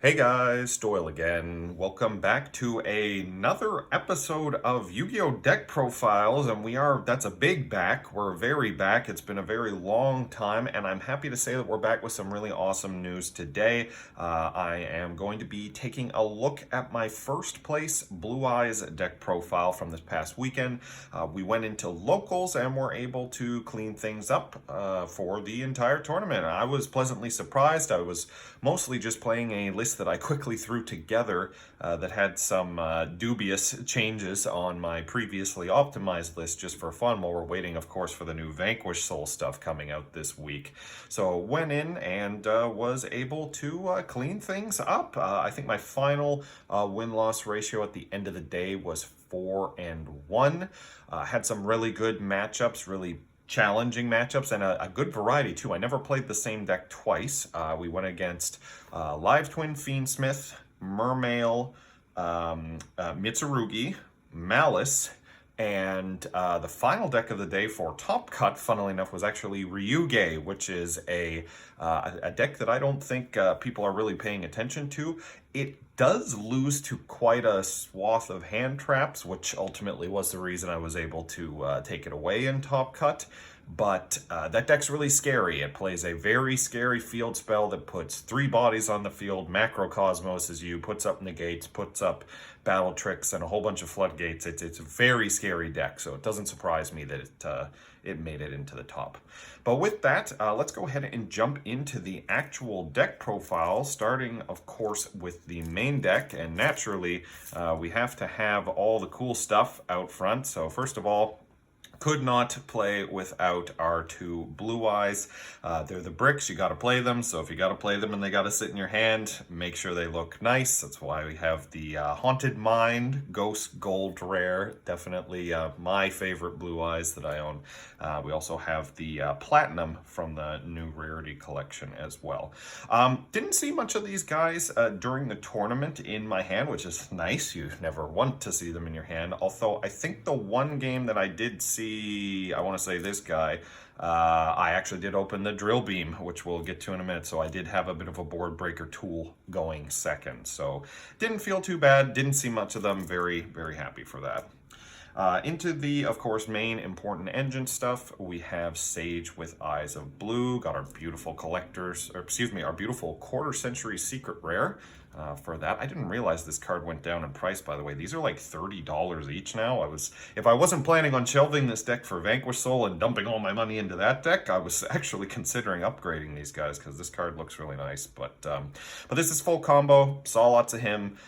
Hey guys, Doyle again. Welcome back to another episode of Yu-Gi-Oh! Deck Profiles, and that's a big back. We're very back. It's been a very long time, and I'm happy to say that we're back with some really awesome news today. I am going to be taking a look at my first place Blue Eyes deck profile from this past weekend. We went into locals and were able to clean things up for the entire tournament. I was pleasantly surprised. I was mostly just playing a list that I quickly threw together that had some dubious changes on my previously optimized list just for fun while we're waiting, of course, for the new Vanquish Soul stuff coming out this week. So went in and was able to clean things up. I think my final win-loss ratio at the end of the day was 4-1. Had some really good matchups, really challenging matchups, and a good variety too. I never played the same deck twice. We went against Live Twin Fiendsmith, Mermail, Mitsurugi, Malice, and the final deck of the day for Top Cut, funnily enough, was actually Ryuge, which is a deck that I don't think people are really paying attention to. It does lose to quite a swath of hand traps, which ultimately was the reason I was able to take it away in Top Cut. But that deck's really scary. It plays a very scary field spell that puts 3 bodies on the field, macrocosmoses you, puts up negates, puts up battle tricks, and a whole bunch of floodgates. It's a very scary deck, so it doesn't surprise me that it made it into the top. But with that, let's go ahead and jump into the actual deck profile, starting, of course, with the main deck. And naturally, we have to have all the cool stuff out front. So first of all, could not play without our 2 Blue Eyes. They're the bricks, you gotta play them, so if you gotta play them and they gotta sit in your hand, make sure they look nice. That's why we have the Haunted Mind, Ghost Gold Rare, definitely my favorite Blue Eyes that I own. We also have the Platinum from the new Rarity collection as well. Didn't see much of these guys during the tournament in my hand, which is nice. You never want to see them in your hand, although I think the one game that I did see, I want to say this guy, I actually did open the Drill Beam, which we'll get to in a minute, so I did have a bit of a board breaker tool going second. So didn't feel too bad, didn't see much of them, very, very happy for that. Into the, of course, main important engine stuff, we have Sage with Eyes of Blue, got our beautiful our beautiful quarter century secret rare. For that, I didn't realize this card went down in price, by the way. These are like $30 each now. If I wasn't planning on shelving this deck for Vanquish Soul and dumping all my money into that deck, I was actually considering upgrading these guys because this card looks really nice. But this is full combo, saw lots of him.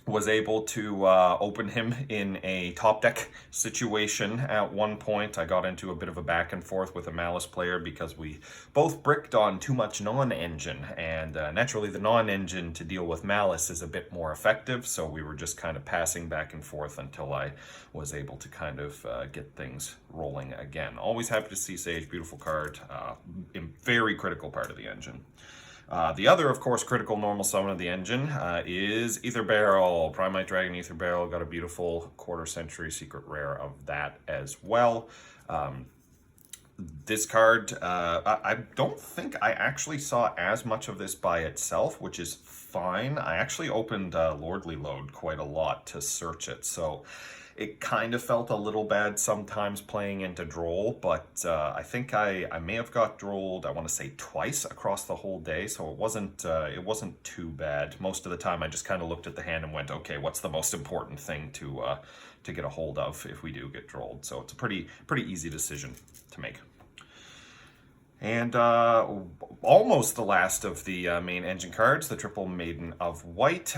Was able to open him in a top deck situation at one point. I got into a bit of a back and forth with a Malice player because we both bricked on too much non-engine, and naturally the non-engine to deal with Malice is a bit more effective, so we were just kind of passing back and forth until I was able to kind of get things rolling again. Always happy to see Sage, beautiful card, very critical part of the engine. The other, of course, critical normal summon of the engine is Ether Barrel. Primite Dragon Ether Barrel, got a beautiful quarter century secret rare of that as well. This card, I don't think I actually saw as much of this by itself, which is fine. I actually opened Lordly Load quite a lot to search it, so it kind of felt a little bad sometimes playing into Droll, but I think I may have got Drolled, I want to say twice across the whole day, so it wasn't too bad. Most of the time I just kind of looked at the hand and went, okay, what's the most important thing to get a hold of if we do get Drolled? So it's a pretty easy decision to make. And almost the last of the main engine cards, the Triple Maiden of White.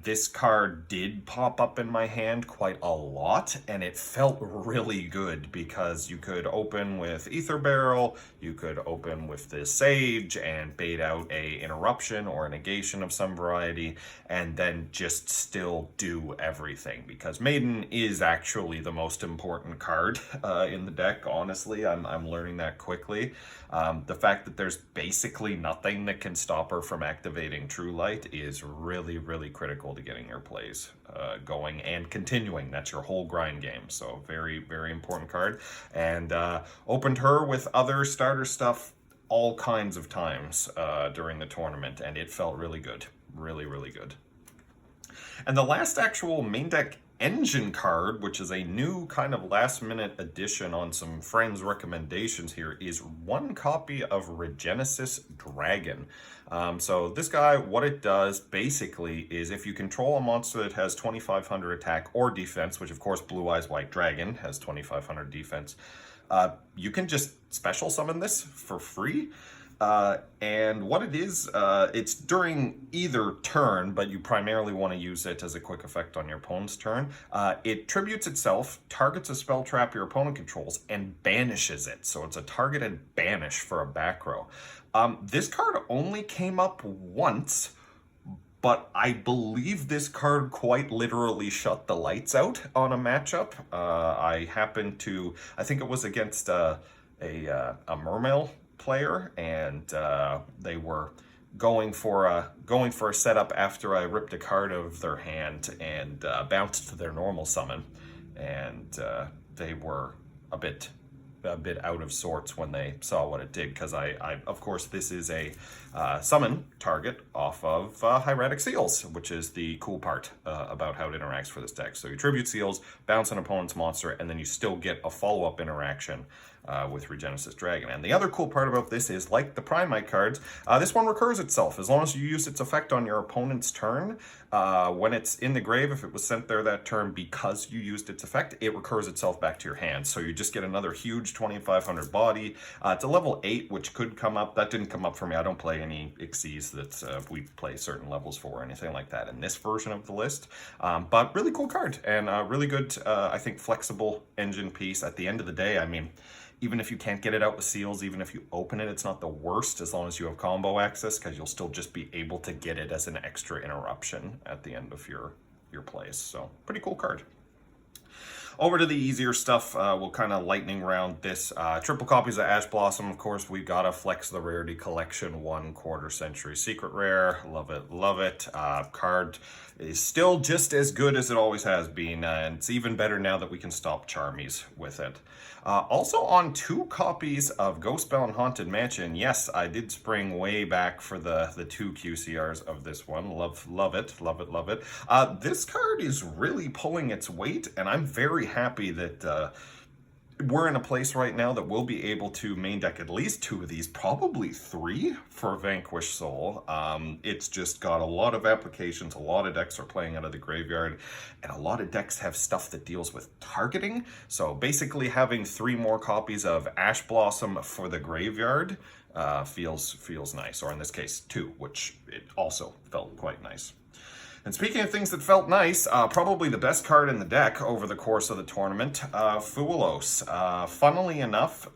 This card did pop up in my hand quite a lot, and it felt really good because you could open with Ether Barrel, you could open with this Sage and bait out a interruption or a negation of some variety, and then just still do everything, because Maiden is actually the most important card in the deck, honestly. I'm learning that quickly. The fact that there's basically nothing that can stop her from activating True Light is really, really critical to getting your plays going and continuing. That's your whole grind game. So very, very important card. And opened her with other starter stuff all kinds of times during the tournament, and it felt really good. Really, really good. And the last actual main deck engine card, which is a new kind of last minute addition on some friends' recommendations here, is one copy of Regenesis Dragon. So this guy, what it does basically is if you control a monster that has 2500 attack or defense, which of course Blue Eyes White Dragon has 2500 defense, you can just special summon this for free. And what it is, it's during either turn, but you primarily want to use it as a quick effect on your opponent's turn. It tributes itself, targets a spell trap your opponent controls, and banishes it. So it's a targeted banish for a back row. This card only came up once, but I believe this card quite literally shut the lights out on a matchup. I happened to, I think it was against a Mermail player, and they were going for a setup after I ripped a card out of their hand and bounced to their normal summon, and they were a bit out of sorts when they saw what it did, because I of course this is a summon target off of Hieratic Seals, which is the cool part about how it interacts for this deck. So you tribute Seals, bounce an opponent's monster, and then you still get a follow-up interaction with Regenesis Dragon. And the other cool part about this is, like the Primite cards, this one recurs itself. As long as you use its effect on your opponent's turn, when it's in the grave, if it was sent there that turn because you used its effect, it recurs itself back to your hand. So you just get another huge 2500 body. It's a level 8, which could come up. That didn't come up for me. I don't play any Xyz that we play certain levels for or anything like that in this version of the list. But really cool card, and really good, I think, flexible engine piece. At the end of the day, I mean, even if you can't get it out with Seals, even if you open it, it's not the worst as long as you have combo access, because you'll still just be able to get it as an extra interruption at the end of your plays. So pretty cool card. Over to the easier stuff, we'll kind of lightning round this. Triple copies of Ash Blossom, of course. We've got to flex the Rarity Collection 1/4 Century Secret Rare. Love it, love it. Card is still just as good as it always has been, and it's even better now that we can stop Charmies with it. Also on 2 copies of Ghostbound Haunted Mansion. Yes, I did spring way back for the 2 QCRs of this one. Love it, love it, love it. This card is really pulling its weight, and I'm very happy that we're in a place right now that we'll be able to main deck at least 2 of these, probably 3 for Vanquished Soul. It's just got a lot of applications. A lot of decks are playing out of the graveyard, and a lot of decks have stuff that deals with targeting. So basically having 3 more copies of Ash Blossom for the graveyard feels nice, or in this case 2, which it also felt quite nice. And speaking of things that felt nice, probably the best card in the deck over the course of the tournament, Fuelos. Funnily enough,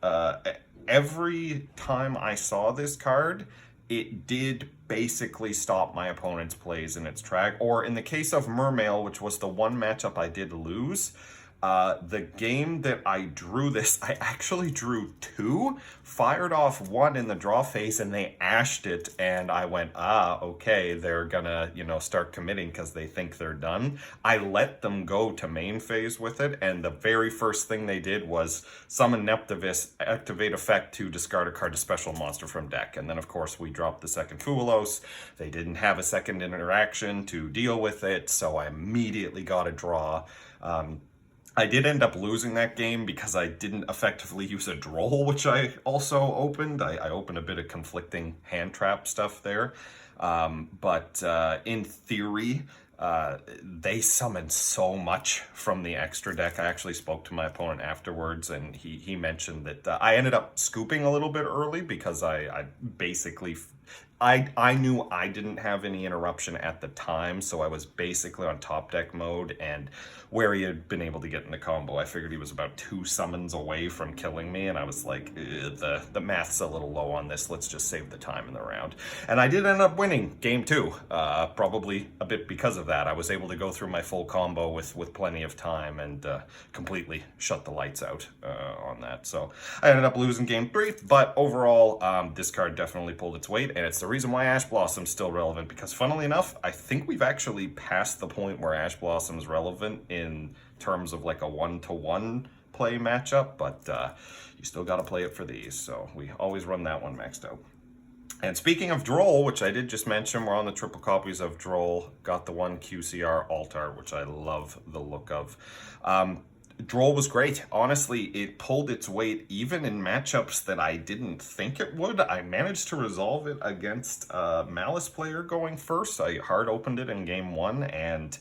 every time I saw this card, it did basically stop my opponent's plays in its track. Or in the case of Mermail, which was the one matchup I did lose, the game that I drew this, I actually drew 2, fired off 1 in the draw phase, and they ashed it, and I went, okay, they're gonna, start committing because they think they're done. I let them go to main phase with it, and the very first thing they did was summon Neptivus, activate effect to discard a card to special monster from deck, and then of course we dropped the second Fuelos. They didn't have a second interaction to deal with it, so I immediately got a draw. I did end up losing that game because I didn't effectively use a Droll, which I also opened. I opened a bit of conflicting hand trap stuff there. But in theory, they summoned so much from the extra deck. I actually spoke to my opponent afterwards, and he mentioned that I ended up scooping a little bit early because I basically... I knew I didn't have any interruption at the time, so I was basically on top deck mode, and where he had been able to get in the combo, I figured he was about 2 summons away from killing me, and I was like, the math's a little low on this, let's just save the time in the round. And I did end up winning game 2, probably a bit because of that. I was able to go through my full combo with plenty of time and completely shut the lights out on that. So I ended up losing game 3, but overall, this card definitely pulled its weight, and it's the reason why Ash Blossom's still relevant, because funnily enough, I think we've actually passed the point where Ash Blossom's relevant in terms of like a 1-to-1 play matchup, but you still got to play it for these. So we always run that one maxed out. And speaking of Droll, which I did just mention, we're on the triple copies of Droll. Got the one QCR alt art, which I love the look of. Droll was great. Honestly, it pulled its weight even in matchups that I didn't think it would. I managed to resolve it against a Malice player going first. I hard opened it in game 1, and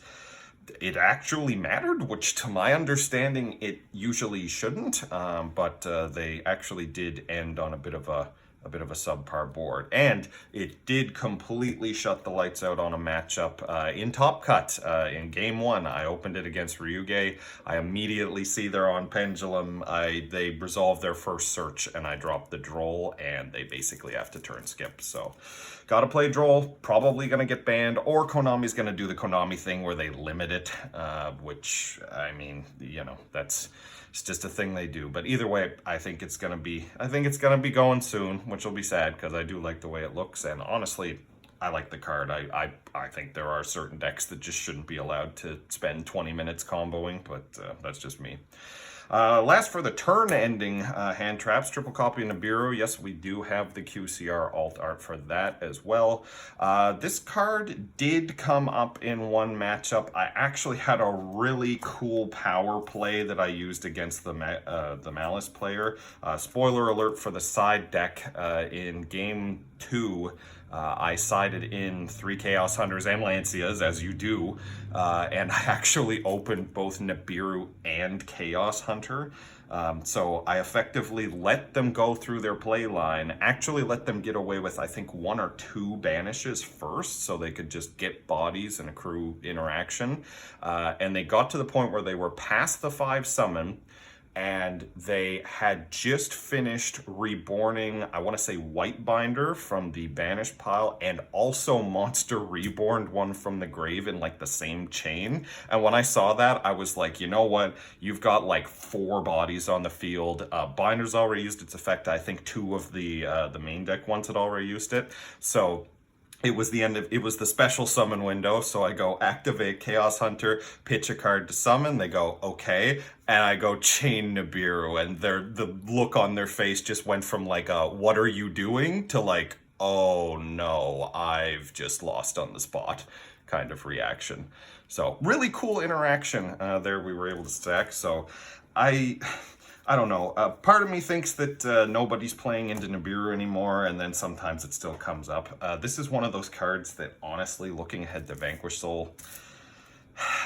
it actually mattered, which to my understanding it usually shouldn't, but they actually did end on a bit of a subpar board, and it did completely shut the lights out on a matchup in Top Cut. In game 1, I opened it against Ryuge. I immediately see they're on Pendulum. They resolve their first search, and I drop the Droll, and they basically have to turn skip. So, gotta play Droll. Probably gonna get banned, or Konami's gonna do the Konami thing where they limit it, which, I mean, you know, it's just a thing they do. But either way, I think it's gonna be going soon, which will be sad because I do like the way it looks, and honestly, I like the card. I think there are certain decks that just shouldn't be allowed to spend 20 minutes comboing, but that's just me. Last for the turn-ending hand traps, triple copy Nibiru. Yes, we do have the QCR alt art for that as well. This card did come up in one matchup. I actually had a really cool power play that I used against the Malice player. Spoiler alert for the side deck in game 2. I sided in 3 Chaos Hunters and Lancias, as you do, and I actually opened both Nibiru and Chaos Hunter. So I effectively let them go through their play line, actually let them get away with, I think, 1 or 2 banishes first, so they could just get bodies and accrue interaction. And they got to the point where they were past the 5 summon, and they had just finished reborning, I want to say, Whitebinder from the banished pile, and also Monster Reborn one from the grave in like the same chain. And when I saw that, I was like, you know what? You've got like 4 bodies on the field. Binder's already used its effect. I think 2 of the main deck ones had already used it. So it was the special summon window, so I go activate Chaos Hunter, pitch a card to summon, they go, okay, and I go chain Nibiru, and the look on their face just went from like what are you doing, to like, oh no, I've just lost on the spot kind of reaction. So really cool interaction there we were able to stack. So I don't know. Part of me thinks that nobody's playing into Nibiru anymore, and then sometimes it still comes up. This is one of those cards that, honestly, looking ahead to Vanquish Soul,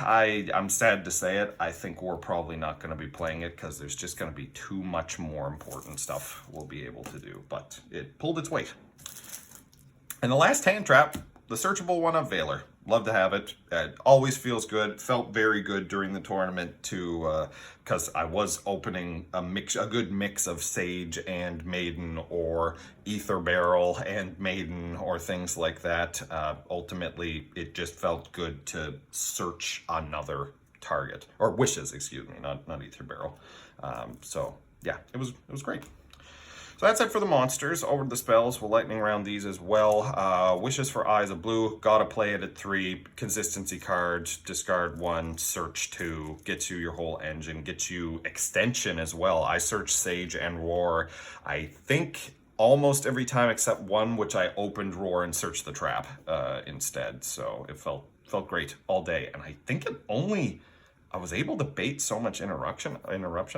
I'm sad to say it, I think we're probably not going to be playing it because there's just going to be too much more important stuff we'll be able to do. But it pulled its weight. And the last hand trap, the searchable one of Valor. Love to have it. It always feels good. It felt very good during the tournament too, because I was opening a good mix of Sage and Maiden, or Ether Barrel and Maiden, or things like that. Ultimately, it just felt good to search another target, or wishes, excuse me, not Ether Barrel. So yeah, it was great. So that's it for the monsters. Over to the spells, we'll lightning round these as well. Wishes for Eyes of Blue, gotta play it at 3. Consistency cards, discard 1, search 2, gets you your whole engine, gets you extension as well. I searched Sage and Roar, I think almost every time except one, which I opened Roar and searched the trap instead. So it felt great all day. And I think I was able to bait so much interruption.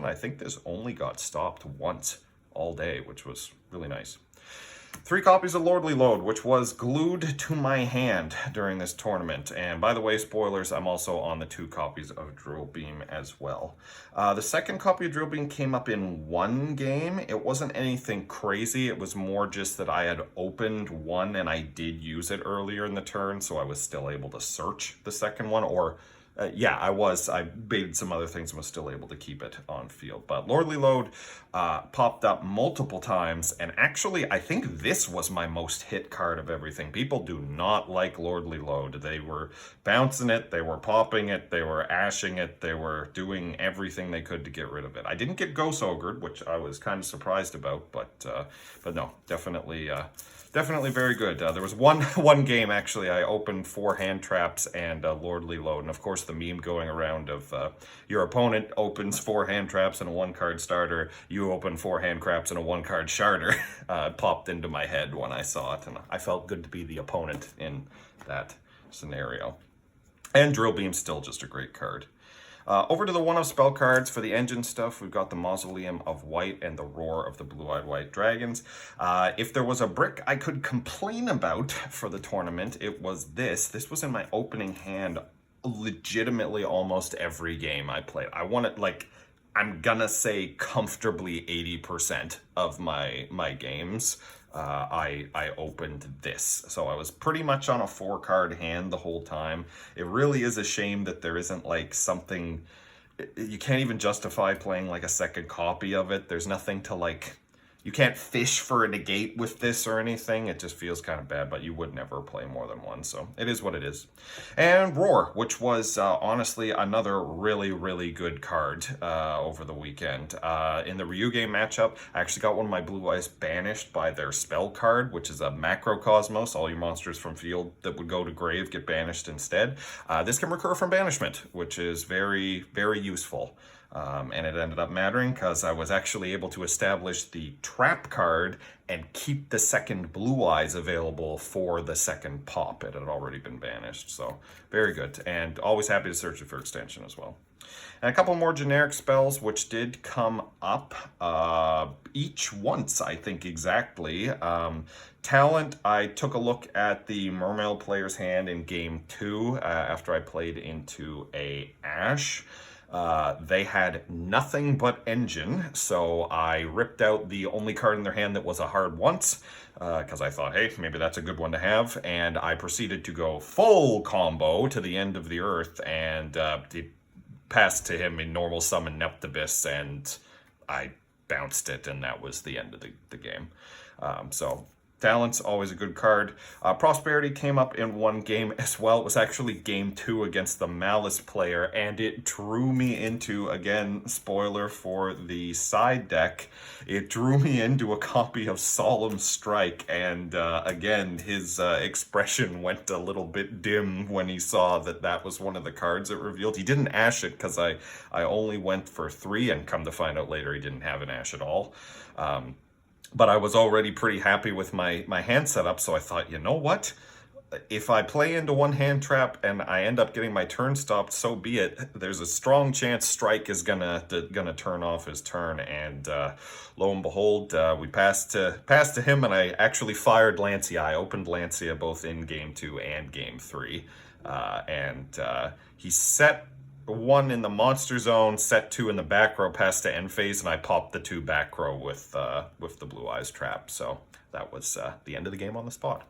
I think this only got stopped once all day, which was really nice. 3 copies of Lordly Load, which was glued to my hand during this tournament. And by the way, spoilers, I'm also on the 2 copies of Drill Beam as well. The second copy of Drill Beam came up in 1 game. It wasn't anything crazy. It was more just that I had opened 1 and I did use it earlier in the turn, so I was still able to search the second one, or yeah, I baited some other things and was still able to keep it on field. But Lordly Load popped up multiple times, and actually I think this was my most hit card of everything. People do not like Lordly Load. They were bouncing it, they were popping it, they were ashing it, they were doing everything they could to get rid of it. I didn't get Ghost Ogred, which I was kind of surprised about, but no, definitely Definitely very good. There was one game, actually, I opened 4 hand traps and Lordly Load. And of course, the meme going around of your opponent opens 4 hand traps and a 1-card starter. You open 4 hand traps and a 1-card starter. Popped into my head when I saw it. And I felt good to be the opponent in that scenario. And Drill Beam's still just a great card. Over to the one of spell cards for the engine stuff, we've got the Mausoleum of White and the Roar of the Blue-Eyed White Dragons. If there was a brick I could complain about for the tournament, it was this. This was in my opening hand legitimately almost every game I played. I won it, like, I'm gonna say comfortably 80% of my games. I opened this. So I was pretty much on a 4-card hand the whole time. It really is a shame that there isn't like something, you can't even justify playing like a second copy of it. There's nothing to like, you can't fish for a negate with this or anything. It just feels kind of bad, but you would never play more than one, so it is what it is. And Roar, which was honestly another really, really good card over the weekend. In the Ryuge matchup, I actually got one of my blue eyes banished by their spell card, which is a Macrocosmos. All your monsters from field that would go to grave get banished instead. This can recur from banishment, which is very, very useful. And it ended up mattering because I was actually able to establish the trap card and keep the second blue eyes available for the second pop. It had already been banished, so very good. And always happy to search it for extension as well. And a couple more generic spells which did come up each once, I think exactly. Talent, I took a look at the Mermail player's hand in game 2 after I played into a Ash. They had nothing but engine, so I ripped out the only card in their hand that was a hard once, because I thought, hey, maybe that's a good one to have, and I proceeded to go full combo to the end of the earth, and it passed to him in normal summon Neptibus, and I bounced it, and that was the end of the game. So Talent's always a good card. Prosperity came up in one game as well. It was actually game 2 against the Malice player, and it drew me into, again, spoiler for the side deck, it drew me into a copy of Solemn Strike, and again, his expression went a little bit dim when he saw that that was one of the cards it revealed. He didn't ash it because I only went for 3, and come to find out later he didn't have an ash at all. But I was already pretty happy with my hand setup, so I thought, you know what? If I play into one hand trap and I end up getting my turn stopped, so be it. There's a strong chance Strike is gonna turn off his turn, and lo and behold, we passed to him, and I actually fired Lancia. I opened Lancia both in game 2 and game 3, and he set 1 in the monster zone, set 2 in the back row, passed to end phase, and I popped the 2 back row with the blue eyes trap. So that was the end of the game on the spot.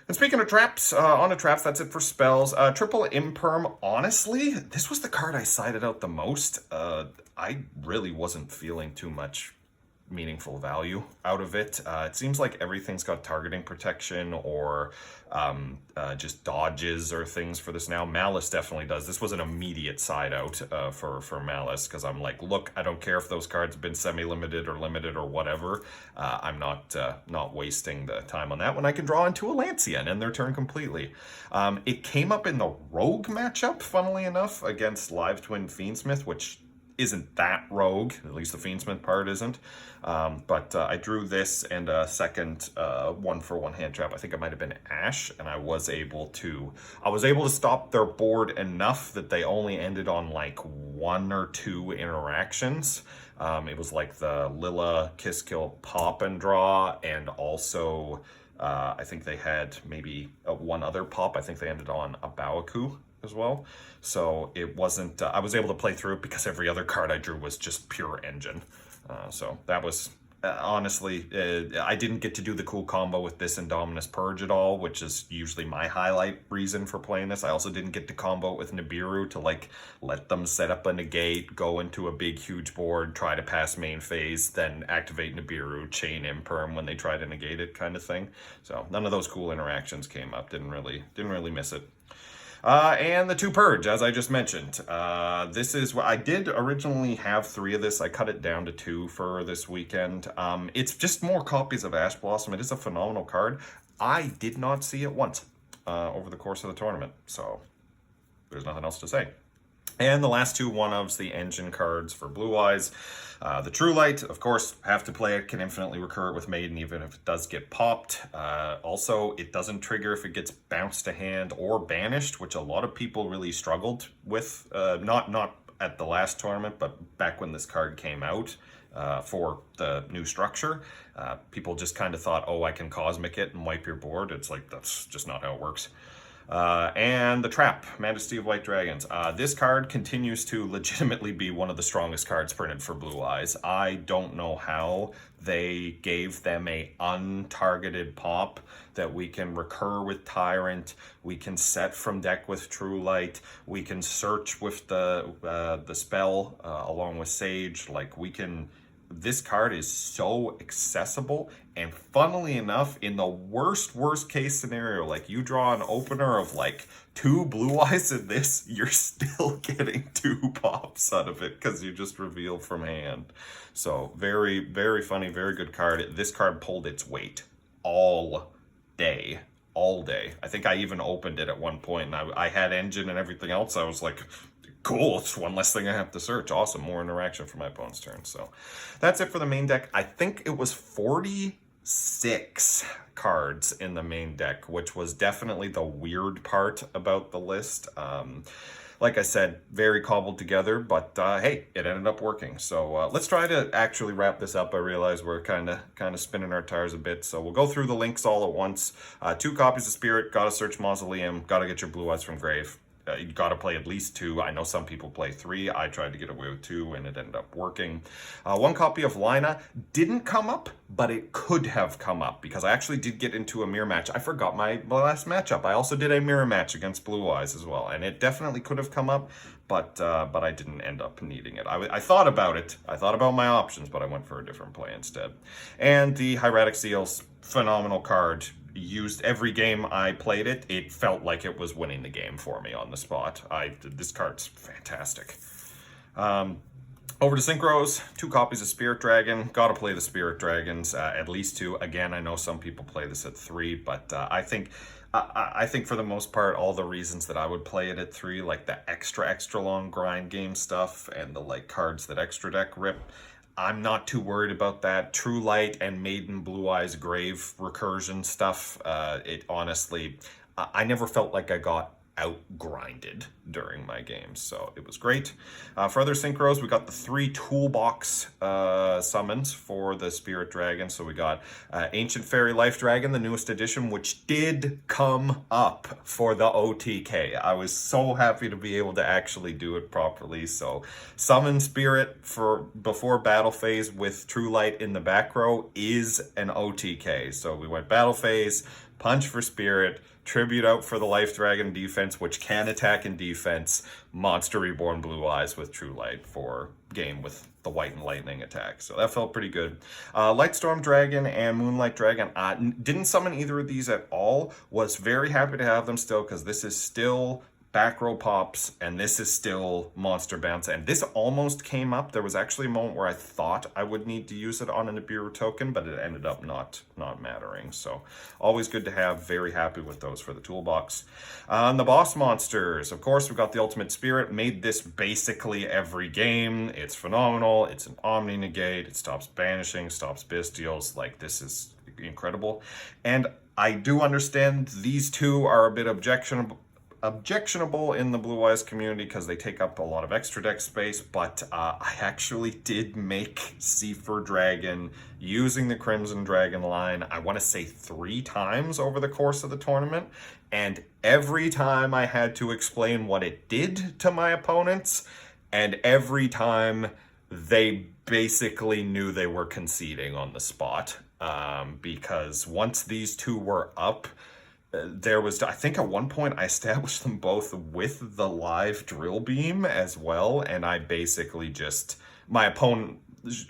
And speaking of traps, on to traps, that's it for spells. Triple Imperm, honestly, this was the card I sided out the most. I really wasn't feeling too much meaningful value out of it. It seems like everything's got targeting protection or just dodges or things for this now. Malice definitely does. This was an immediate side out for Malice, because I'm like, look, I don't care if those cards have been semi-limited or limited or whatever. I'm not wasting the time on that when I can draw into a Lancia and end their turn completely. It came up in the Rogue matchup, funnily enough, against Live Twin Fiendsmith, which isn't that rogue, at least the Fiendsmith part isn't. But I drew this and a second 1-for-1 hand trap. I think it might have been Ash, and I was able to stop their board enough that they only ended on like 1 or 2 interactions. It was like the Lilla Kiss Kill Pop and Draw, and also I think they had maybe one other pop. I think they ended on a Baoku as well. So it wasn't, I was able to play through it because every other card I drew was just pure engine. So that was, honestly, I didn't get to do the cool combo with this Indominus Purge at all, which is usually my highlight reason for playing this. I also didn't get to combo it with Nibiru to like let them set up a negate, go into a big huge board, try to pass main phase, then activate Nibiru, chain Imperm when they try to negate it, kind of thing. So none of those cool interactions came up. Didn't really miss it. And the 2 Purge, as I just mentioned. This is what I did originally have 3 of this. I cut it down to 2 for this weekend. It's just more copies of Ash Blossom. It is a phenomenal card. I did not see it once over the course of the tournament, so there's nothing else to say. And the last 2 one-ofs, the engine cards for Blue Eyes. The True Light, of course, have to play it, can infinitely recur it with Maiden even if it does get popped. Also, it doesn't trigger if it gets bounced to hand or banished, which a lot of people really struggled with. Not at the last tournament, but back when this card came out for the new structure. People just kind of thought, oh, I can Cosmic it and wipe your board. It's like, that's just not how it works. And the Trap, Majesty of White Dragons. This card continues to legitimately be one of the strongest cards printed for Blue Eyes. I don't know how they gave them a untargeted pop that we can recur with Tyrant, we can set from deck with True Light, we can search with the spell along with Sage. Like, we can... This card is so accessible, and funnily enough, in the worst case scenario, like you draw an opener of like 2 Blue Eyes in this, you're still getting 2 pops out of it because you just reveal from hand. So very, very funny, very good card. This card pulled its weight all day. I think I even opened it at one point, and I had engine and everything else. I was like, cool, it's one less thing I have to search. Awesome, more interaction for my opponent's turn. So that's it for the main deck. I think it was 46 cards in the main deck, which was definitely the weird part about the list. Like I said, very cobbled together, but hey, it ended up working. So let's try to actually wrap this up. I realize we're kind of spinning our tires a bit, so we'll go through the links all at once. 2 copies of Spirit, gotta search Mausoleum, gotta get your Blue Eyes from Grave. You got to play at least 2. I know some people play 3. I tried to get away with 2, and it ended up working. 1 copy of Lina didn't come up, but it could have come up because I actually did get into a mirror match. I forgot my last matchup. I also did a mirror match against Blue Eyes as well, and it definitely could have come up, but I didn't end up needing it. I thought about it. I thought about my options, but I went for a different play instead. And the Hieratic Seals, phenomenal card. Used every game I played it, it felt like it was winning the game for me on the spot. This card's fantastic. Over to Synchros, 2 copies of Spirit Dragon. Gotta play the Spirit Dragons, at least 2. Again, I know some people play this at 3, but I think for the most part, all the reasons that I would play it at 3, like the extra long grind game stuff and the like cards that extra deck rip, I'm not too worried about that. True Light and Maiden Blue Eyes Grave recursion stuff, it honestly, I never felt like I got out-grinded during my games, so it was great. For other synchros, we got the 3 toolbox summons for the Spirit Dragon. So we got Ancient Fairy Life Dragon, the newest edition, which did come up for the OTK. I was so happy to be able to actually do it properly. So Summon Spirit for before battle phase with True Light in the back row is an OTK. So we went battle phase, punch for Spirit, tribute out for the Life Dragon defense, which can attack in defense, Monster Reborn Blue Eyes with True Light for game with the White and Lightning attack. So that felt pretty good. Lightstorm Dragon and Moonlight Dragon, didn't summon either of these at all. Was very happy to have them still because this is still back row pops, and this is still monster bounce, and this almost came up. There was actually a moment where I thought I would need to use it on an Nibiru token, but it ended up not mattering. So always good to have. Very happy with those for the toolbox. On the boss monsters, of course, we've got the Ultimate Spirit. Made this basically every game. It's phenomenal. It's an Omni Negate. It stops banishing, stops bestials. Like, this is incredible. And I do understand these 2 are a bit objectionable in the Blue Eyes community because they take up a lot of extra deck space, but I actually did make Seafer Dragon using the Crimson Dragon line, I want to say 3 times over the course of the tournament, and every time I had to explain what it did to my opponents, and every time they basically knew they were conceding on the spot, because once these 2 were up, there was, I think at one point I established them both with the live drill beam as well, and I basically just, my opponent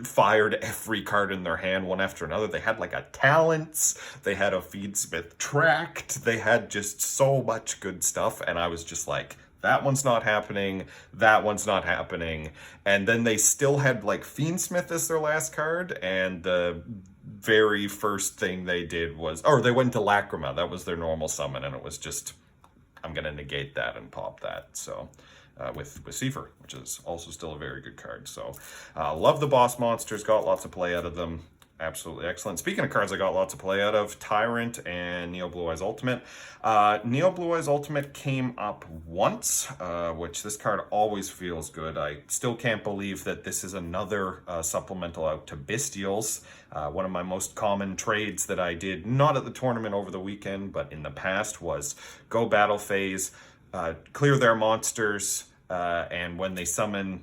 fired every card in their hand one after another. They had like a Talents, they had a Feedsmith Tract, they had just so much good stuff, and I was just like, that one's not happening, that one's not happening. And then they still had like Fiendsmith as their last card, and the very first thing they did was, or they went to Lacrima, that was their normal summon, and it was just, I'm going to negate that and pop that. So with Seifer, which is also still a very good card. So love the boss monsters, got lots of play out of them. Absolutely excellent. Speaking of cards I got lots of play out of, Tyrant and Neo Blue Eyes Ultimate. Neo Blue Eyes Ultimate came up once, which this card always feels good. I still can't believe that this is another supplemental out to Bestials. One of my most common trades that I did, not at the tournament over the weekend, but in the past, was go battle phase, clear their monsters, and when they summon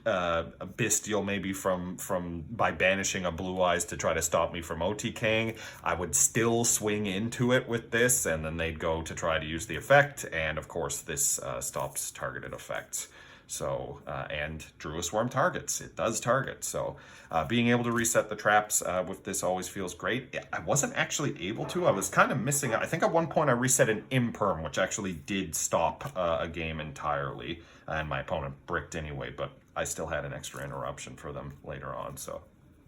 a Bestial, maybe from by banishing a Blue Eyes to try to stop me from OTKing, I would still swing into it with this, and then they'd go to try to use the effect, and of course this stops targeted effects. So, and Druid Swarm targets. It does target. So, being able to reset the traps with this always feels great. I wasn't actually able to. I was kind of missing. I think at one point I reset an Imperm, which actually did stop a game entirely, and my opponent bricked anyway, but I still had an extra interruption for them later on. So,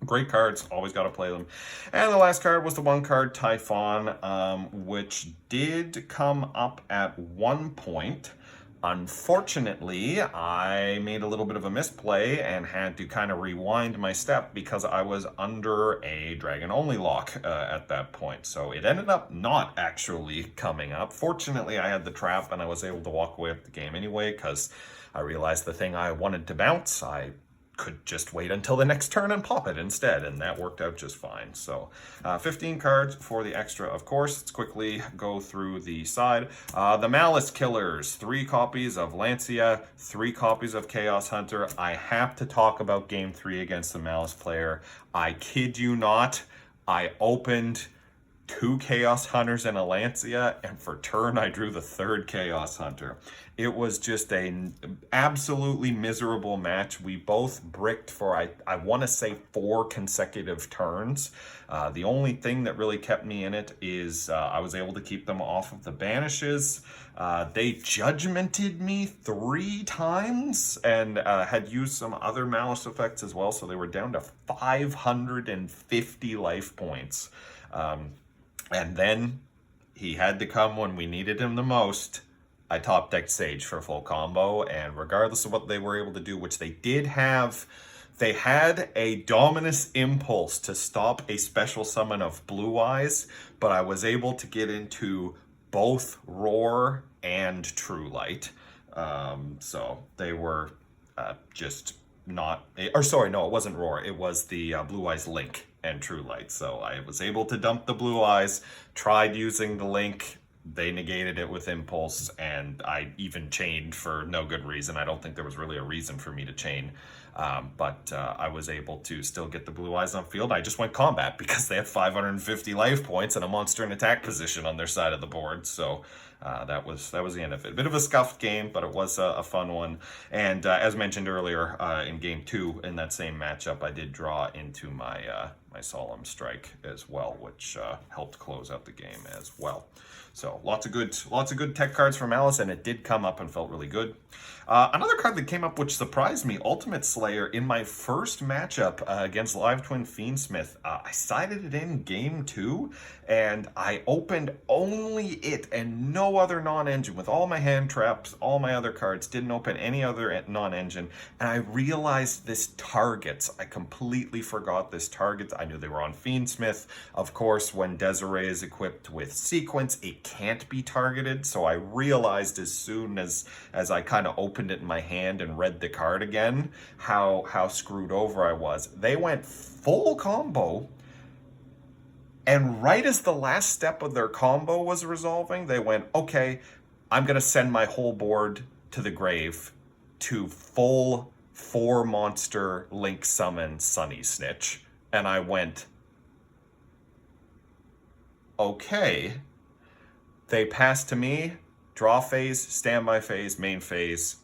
great cards, always got to play them. And the last card was the one card Typhon, which did come up at one point. Unfortunately, I made a little bit of a misplay and had to kind of rewind my step because I was under a dragon-only lock at that point. So it ended up not actually coming up. Fortunately, I had the trap and I was able to walk away with the game anyway because I realized the thing I wanted to bounce, I could just wait until the next turn and pop it instead, and that worked out just fine. So 15 cards for the extra, of course. Let's quickly go through the side. The Malice Killers, 3 copies of Lancia, 3 copies of Chaos Hunter. I have to talk about game 3 against the Malice player. I kid you not, I opened 2 Chaos Hunters and a Lancia, and for turn I drew the 3rd Chaos Hunter. It was just an absolutely miserable match. We both bricked for, I want to say, 4 consecutive turns. The only thing that really kept me in it is I was able to keep them off of the banishes. They judgmented me 3 times and had used some other Malice effects as well, so they were down to 550 life points. And then he had to come when we needed him the most. I top decked Sage for full combo, and regardless of what they were able to do, which they did have, they had a Dominus Impulse to stop a special summon of Blue Eyes, but I was able to get into both Roar and True Light. So they were just not, or sorry, no, it wasn't Roar. It was the Blue Eyes Link and True Light. So I was able to dump the Blue Eyes, tried using the Link, they negated it with Impulse, and I even chained for no good reason. I don't think there was really a reason for me to chain, but I was able to still get the Blue Eyes on field. I just went combat because they had 550 life points and a monster in attack position on their side of the board, so that was the end of it. A bit of a scuffed game, but it was a fun one. And as mentioned earlier, in game 2, in that same matchup, I did draw into my my Solemn Strike as well, which helped close out the game as well. So lots of good tech cards from Malice, and it did come up and felt really good. Another card that came up which surprised me, Ultimate Slayer, in my first matchup against Live Twin Fiendsmith. I sided it in game 2, and I opened only it and no other non-engine. With all my hand traps, all my other cards, didn't open any other non-engine, and I realized this targets. I completely forgot this targets. I knew they were on Fiendsmith. Of course, when Desiree is equipped with Sequence, it can't be targeted, so I realized as soon as I kind of opened it in my hand and read the card again, how screwed over I was. They went full combo, and right as the last step of their combo was resolving, they went, okay, I'm gonna send my whole board to the grave to full 4 monster Link summon Sunny Snitch. And I went, okay. They passed to me, draw phase, standby phase, main phase,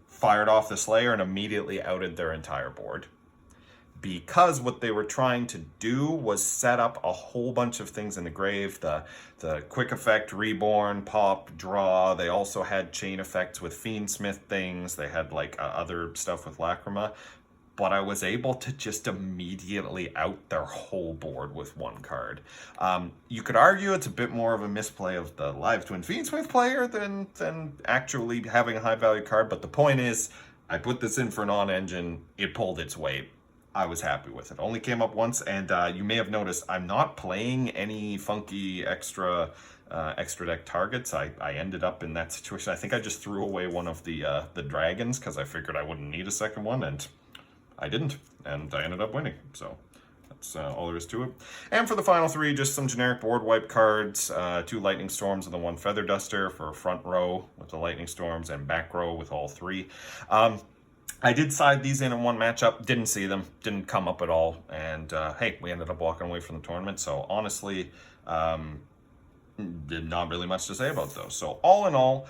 fired off the Slayer, and immediately outed their entire board. because what they were trying to do was set up a whole bunch of things in the grave. The quick effect, reborn, pop, draw. They also had chain effects with Fiendsmith things. They had like other stuff with Lacrima. But I was able to just immediately out their whole board with one card. You could argue it's a bit more of a misplay of the Live Twin Fiendsmith player than actually having a high value card. But the point is, I put this in for non-engine. It pulled its weight. I was happy with it. Only came up once, and you may have noticed I'm not playing any funky extra deck targets. I ended up in that situation. I think I just threw away one of the dragons because I figured I wouldn't need a second one, and I didn't, and I ended up winning. So that's all there is to it. And for the final three, just some generic board wipe cards, 2 Lightning Storms and the 1 Feather Duster for front row with the Lightning Storms and back row with all 3. I did side these in one matchup, didn't see them, didn't come up at all, and hey, we ended up walking away from the tournament. So honestly, did not really much to say about those. So all in all,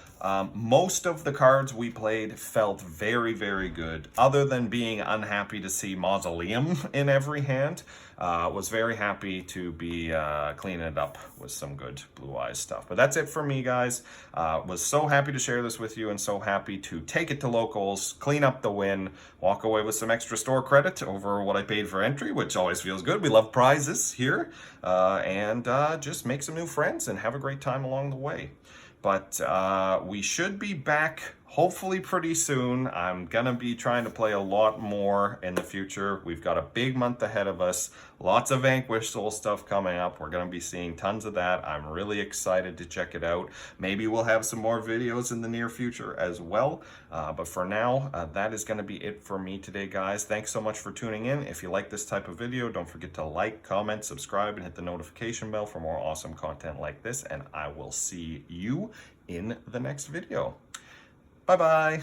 most of the cards we played felt very, very good. Other than being unhappy to see Mausoleum in every hand, was very happy to be cleaning it up with some good Blue Eyes stuff. But that's it for me, guys. Was so happy to share this with you and so happy to take it to locals, clean up the win, walk away with some extra store credit over what I paid for entry, which always feels good. We love prizes here, and just make some new friends and have a great time along the way. But we should be back hopefully pretty soon. I'm gonna be trying to play a lot more in the future. We've got a big month ahead of us. Lots of Vanquish Soul stuff coming up. We're gonna be seeing tons of that. I'm really excited to check it out. Maybe we'll have some more videos in the near future as well. But for now, that is gonna be it for me today, guys. Thanks so much for tuning in. If you like this type of video, don't forget to like, comment, subscribe, and hit the notification bell for more awesome content like this. And I will see you in the next video. Bye-bye.